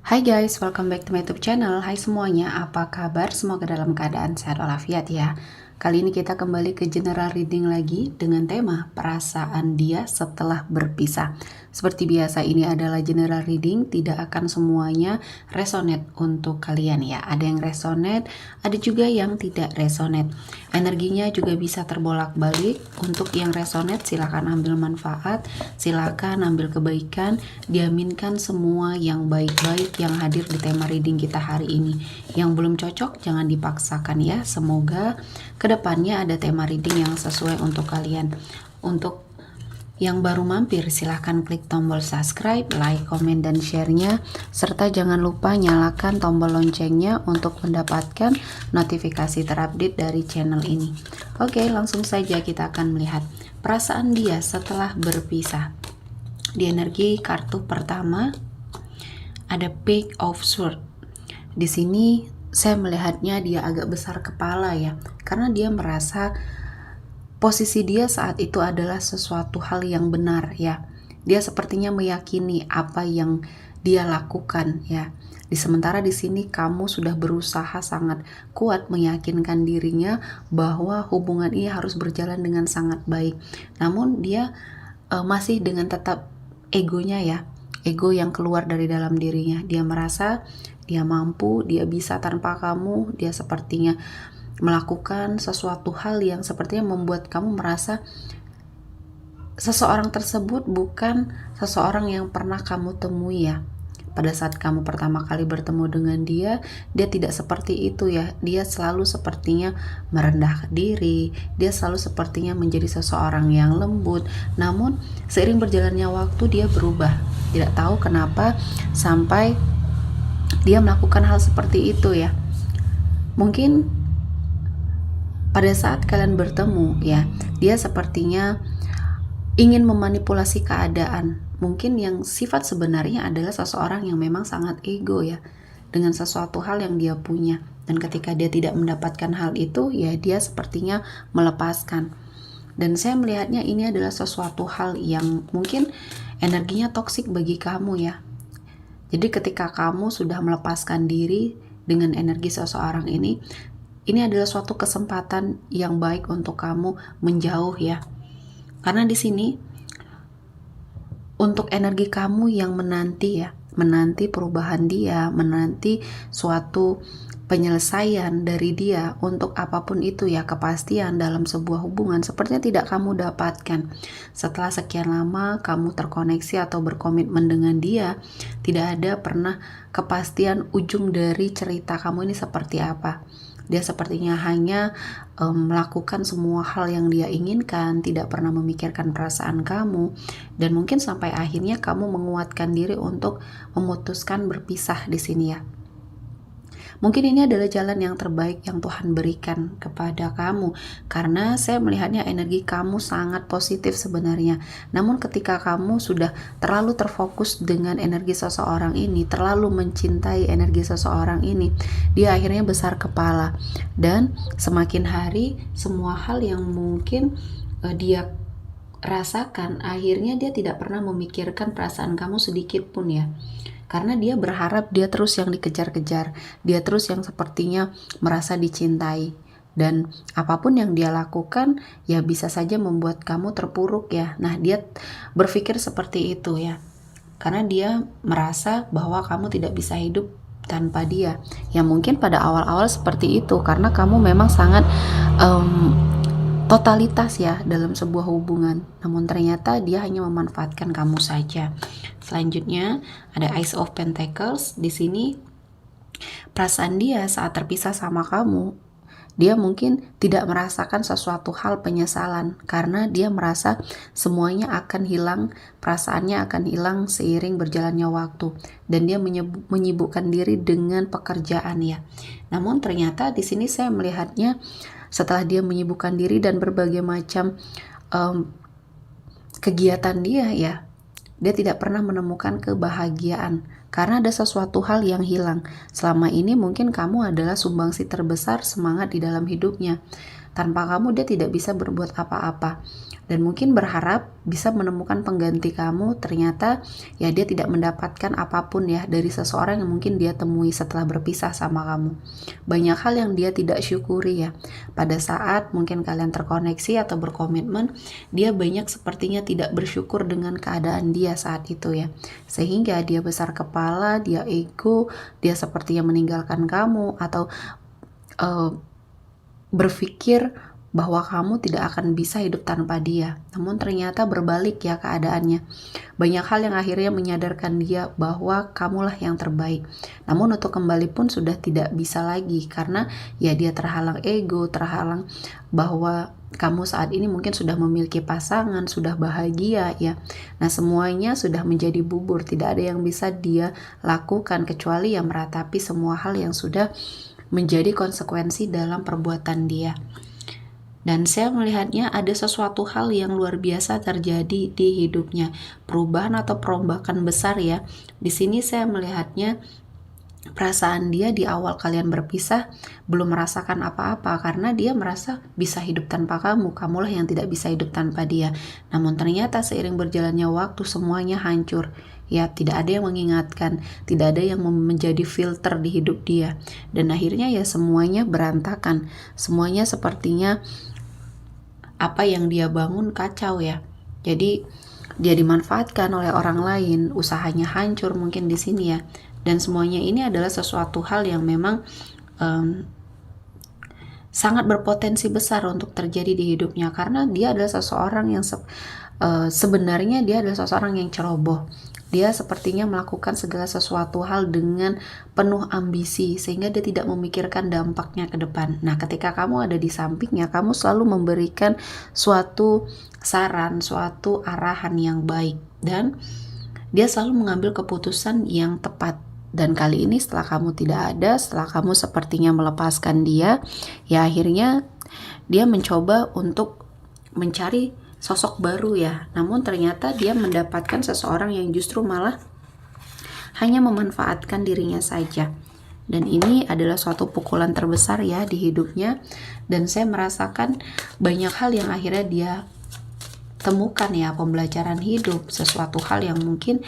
Hai guys, welcome back to my YouTube channel. Hai semuanya, apa kabar? Semoga dalam keadaan sehat walafiat ya. Kali ini kita kembali ke general reading lagi dengan tema perasaan dia setelah berpisah. Seperti biasa, ini adalah general reading, tidak akan semuanya resonate untuk kalian ya. Ada yang resonate, ada juga yang tidak resonate. Energinya juga bisa terbolak-balik. Untuk yang resonate silakan ambil manfaat, silakan ambil kebaikan, diaminkan semua yang baik-baik yang hadir di tema reading kita hari ini. Yang belum cocok jangan dipaksakan ya. Semoga kedepannya ada tema reading yang sesuai untuk kalian. Untuk yang baru mampir silahkan klik tombol subscribe, like, komen, dan share-nya, serta jangan lupa nyalakan tombol loncengnya untuk mendapatkan notifikasi terupdate dari channel ini. Oke, langsung saja kita akan melihat perasaan dia setelah berpisah. Di energi kartu pertama ada Page of Swords. Di sini saya melihatnya dia agak besar kepala ya, karena dia merasa posisi dia saat itu adalah sesuatu hal yang benar ya. Dia sepertinya meyakini apa yang dia lakukan ya. Sementara di sini kamu sudah berusaha sangat kuat meyakinkan dirinya bahwa hubungan ini harus berjalan dengan sangat baik. Namun dia masih dengan tetap egonya ya. Ego yang keluar dari dalam dirinya. Dia merasa dia mampu, dia bisa tanpa kamu. Dia sepertinya melakukan sesuatu hal yang sepertinya membuat kamu merasa seseorang tersebut bukan seseorang yang pernah kamu temui ya. Pada saat kamu pertama kali bertemu dengan dia tidak seperti itu ya. Dia selalu sepertinya merendahkan diri, dia selalu sepertinya menjadi seseorang yang lembut. Namun seiring berjalannya waktu dia berubah. Tidak tahu kenapa sampai dia melakukan hal seperti itu ya. Mungkin pada saat kalian bertemu ya, dia sepertinya ingin memanipulasi keadaan. Mungkin yang sifat sebenarnya adalah seseorang yang memang sangat ego ya, dengan sesuatu hal yang dia punya. Dan ketika dia tidak mendapatkan hal itu, ya dia sepertinya melepaskan. Dan saya melihatnya ini adalah sesuatu hal yang mungkin energinya toksik bagi kamu ya. Jadi ketika kamu sudah melepaskan diri dengan energi seseorang ini adalah suatu kesempatan yang baik untuk kamu menjauh ya. Karena di sini untuk energi kamu yang menanti ya, menanti perubahan dia, menanti suatu penyelesaian dari dia untuk apapun itu ya, kepastian dalam sebuah hubungan sepertinya tidak kamu dapatkan. Setelah sekian lama kamu terkoneksi atau berkomitmen dengan dia, tidak ada pernah kepastian ujung dari cerita kamu ini seperti apa. Dia sepertinya hanya melakukan semua hal yang dia inginkan, tidak pernah memikirkan perasaan kamu, dan mungkin sampai akhirnya kamu menguatkan diri untuk memutuskan berpisah di sini ya. Mungkin ini adalah jalan yang terbaik yang Tuhan berikan kepada kamu, karena saya melihatnya energi kamu sangat positif sebenarnya. Namun ketika kamu sudah terlalu terfokus dengan energi seseorang ini, terlalu mencintai energi seseorang ini, dia akhirnya besar kepala. Dan semakin hari semua hal yang mungkin dia rasakan, akhirnya dia tidak pernah memikirkan perasaan kamu sedikit pun ya. Karena dia berharap dia terus yang dikejar-kejar, dia terus yang sepertinya merasa dicintai. Dan apapun yang dia lakukan ya bisa saja membuat kamu terpuruk ya. Nah, dia berpikir seperti itu ya. Karena dia merasa bahwa kamu tidak bisa hidup tanpa dia. Ya mungkin pada awal-awal seperti itu karena kamu memang sangat totalitas ya dalam sebuah hubungan. Namun ternyata dia hanya memanfaatkan kamu saja. Selanjutnya ada Ace of Pentacles. Di sini perasaan dia saat terpisah sama kamu, dia mungkin tidak merasakan sesuatu hal penyesalan karena dia merasa semuanya akan hilang, perasaannya akan hilang seiring berjalannya waktu, dan dia menyibukkan diri dengan pekerjaan ya. Namun ternyata di sini saya melihatnya setelah dia menyibukkan diri dan berbagai macam kegiatan dia ya, dia tidak pernah menemukan kebahagiaan karena ada sesuatu hal yang hilang. Selama ini mungkin kamu adalah sumbangsi terbesar semangat di dalam hidupnya. Tanpa kamu dia tidak bisa berbuat apa-apa. dan mungkin berharap bisa menemukan pengganti kamu. Ternyata ya dia tidak mendapatkan apapun ya dari seseorang yang mungkin dia temui setelah berpisah sama kamu. Banyak hal yang dia tidak syukuri ya. Pada saat mungkin kalian terkoneksi atau berkomitmen, dia banyak sepertinya tidak bersyukur dengan keadaan dia saat itu ya. Sehingga dia besar kepala, dia ego, dia sepertinya meninggalkan kamu atau berpikir bahwa kamu tidak akan bisa hidup tanpa dia. Namun ternyata berbalik ya keadaannya. Banyak hal yang akhirnya menyadarkan dia bahwa kamulah yang terbaik. Namun untuk kembali pun sudah tidak bisa lagi karena ya dia terhalang ego, terhalang bahwa kamu saat ini mungkin sudah memiliki pasangan, sudah bahagia ya. Nah semuanya sudah menjadi bubur, tidak ada yang bisa dia lakukan kecuali yang meratapi semua hal yang sudah menjadi konsekuensi dalam perbuatan dia. Dan saya melihatnya ada sesuatu hal yang luar biasa terjadi di hidupnya. Perubahan atau perombakan besar ya. Di sini saya melihatnya perasaan dia di awal kalian berpisah belum merasakan apa-apa karena dia merasa bisa hidup tanpa kamu. Kamulah yang tidak bisa hidup tanpa dia. Namun ternyata seiring berjalannya waktu semuanya hancur. Ya, tidak ada yang mengingatkan, tidak ada yang menjadi filter di hidup dia. Dan akhirnya ya semuanya berantakan. Semuanya sepertinya apa yang dia bangun kacau ya. Jadi dia dimanfaatkan oleh orang lain, usahanya hancur mungkin di sini ya. Dan semuanya ini adalah sesuatu hal yang memang sangat berpotensi besar untuk terjadi di hidupnya karena dia adalah seseorang yang sebenarnya dia adalah seseorang yang ceroboh. Dia sepertinya melakukan segala sesuatu hal dengan penuh ambisi sehingga dia tidak memikirkan dampaknya ke depan. Nah, ketika kamu ada di sampingnya, kamu selalu memberikan suatu saran, suatu arahan yang baik dan dia selalu mengambil keputusan yang tepat. Dan kali ini setelah kamu tidak ada, setelah kamu sepertinya melepaskan dia, ya akhirnya dia mencoba untuk mencari sosok baru ya. Namun ternyata dia mendapatkan seseorang yang justru malah hanya memanfaatkan dirinya saja. Dan ini adalah suatu pukulan terbesar ya di hidupnya. Dan saya merasakan banyak hal yang akhirnya dia temukan ya, pembelajaran hidup, sesuatu hal yang mungkin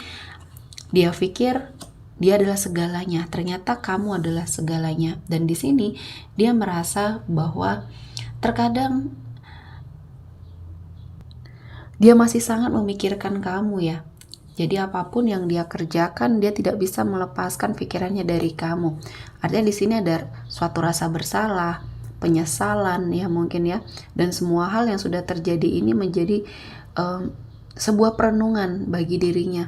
dia pikir dia adalah segalanya. Ternyata kamu adalah segalanya. Dan di sini dia merasa bahwa terkadang dia masih sangat memikirkan kamu ya. Jadi apapun yang dia kerjakan, dia tidak bisa melepaskan pikirannya dari kamu. Artinya di sini ada suatu rasa bersalah, penyesalan ya mungkin ya. Dan semua hal yang sudah terjadi ini menjadi sebuah perenungan bagi dirinya.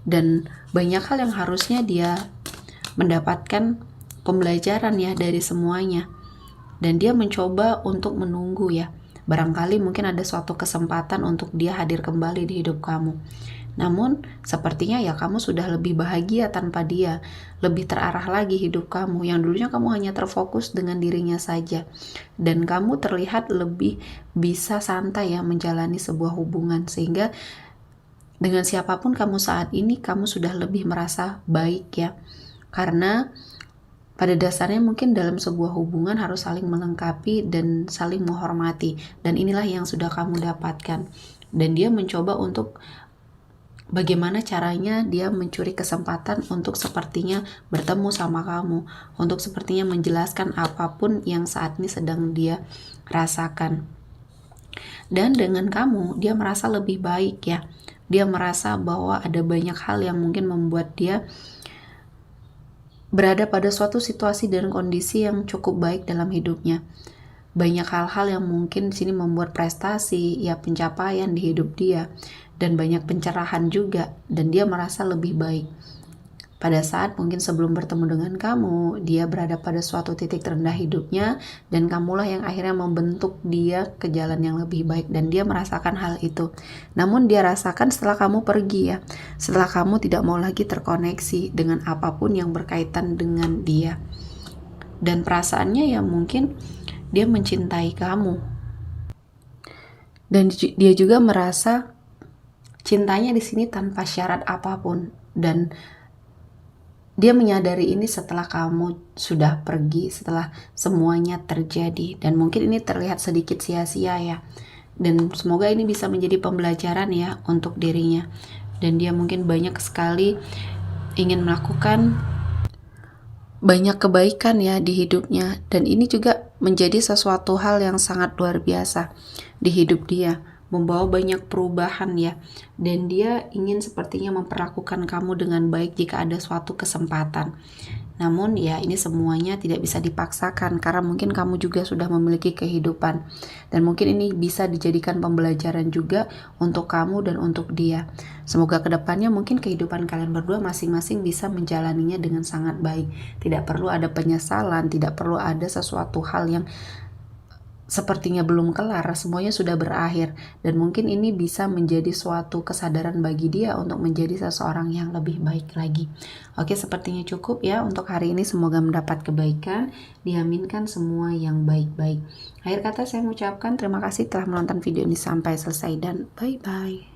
Dan banyak hal yang harusnya dia mendapatkan pembelajaran ya dari semuanya. Dan dia mencoba untuk menunggu ya. Barangkali mungkin ada suatu kesempatan untuk dia hadir kembali di hidup kamu. Namun sepertinya ya kamu sudah lebih bahagia tanpa dia. Lebih terarah lagi hidup kamu. Yang dulunya kamu hanya terfokus dengan dirinya saja. Dan kamu terlihat lebih bisa santai ya menjalani sebuah hubungan. Sehingga dengan siapapun kamu saat ini, kamu sudah lebih merasa baik ya. Karena pada dasarnya mungkin dalam sebuah hubungan harus saling melengkapi dan saling menghormati. Dan inilah yang sudah kamu dapatkan. Dan dia mencoba untuk bagaimana caranya dia mencuri kesempatan untuk sepertinya bertemu sama kamu. Untuk sepertinya menjelaskan apapun yang saat ini sedang dia rasakan. Dan dengan kamu, dia merasa lebih baik ya. Dia merasa bahwa ada banyak hal yang mungkin membuat dia berada pada suatu situasi dan kondisi yang cukup baik dalam hidupnya. Banyak hal-hal yang mungkin di sini membuat prestasi, ya pencapaian di hidup dia, dan banyak pencerahan juga, dan dia merasa lebih baik. Pada saat mungkin sebelum bertemu dengan kamu, dia berada pada suatu titik terendah hidupnya, dan kamulah yang akhirnya membentuk dia ke jalan yang lebih baik, dan dia merasakan hal itu. Namun dia rasakan setelah kamu pergi ya, setelah kamu tidak mau lagi terkoneksi dengan apapun yang berkaitan dengan dia. Dan perasaannya ya mungkin dia mencintai kamu. Dan dia juga merasa cintanya di sini tanpa syarat apapun, dan dia menyadari ini setelah kamu sudah pergi, setelah semuanya terjadi. Dan mungkin ini terlihat sedikit sia-sia ya. Dan semoga ini bisa menjadi pembelajaran ya untuk dirinya. Dan dia mungkin banyak sekali ingin melakukan banyak kebaikan ya di hidupnya, dan ini juga menjadi sesuatu hal yang sangat luar biasa di hidup dia, membawa banyak perubahan ya, dan dia ingin sepertinya memperlakukan kamu dengan baik jika ada suatu kesempatan. Namun ya ini semuanya tidak bisa dipaksakan karena mungkin kamu juga sudah memiliki kehidupan, dan mungkin ini bisa dijadikan pembelajaran juga untuk kamu dan untuk dia. Semoga kedepannya mungkin kehidupan kalian berdua masing-masing bisa menjalaninya dengan sangat baik. Tidak perlu ada penyesalan, tidak perlu ada sesuatu hal yang sepertinya belum kelar, semuanya sudah berakhir, dan mungkin ini bisa menjadi suatu kesadaran bagi dia untuk menjadi seseorang yang lebih baik lagi. Oke, sepertinya cukup ya untuk hari ini. Semoga mendapat kebaikan, diaminkan semua yang baik-baik. Akhir kata saya mengucapkan terima kasih telah menonton video ini sampai selesai, dan bye-bye.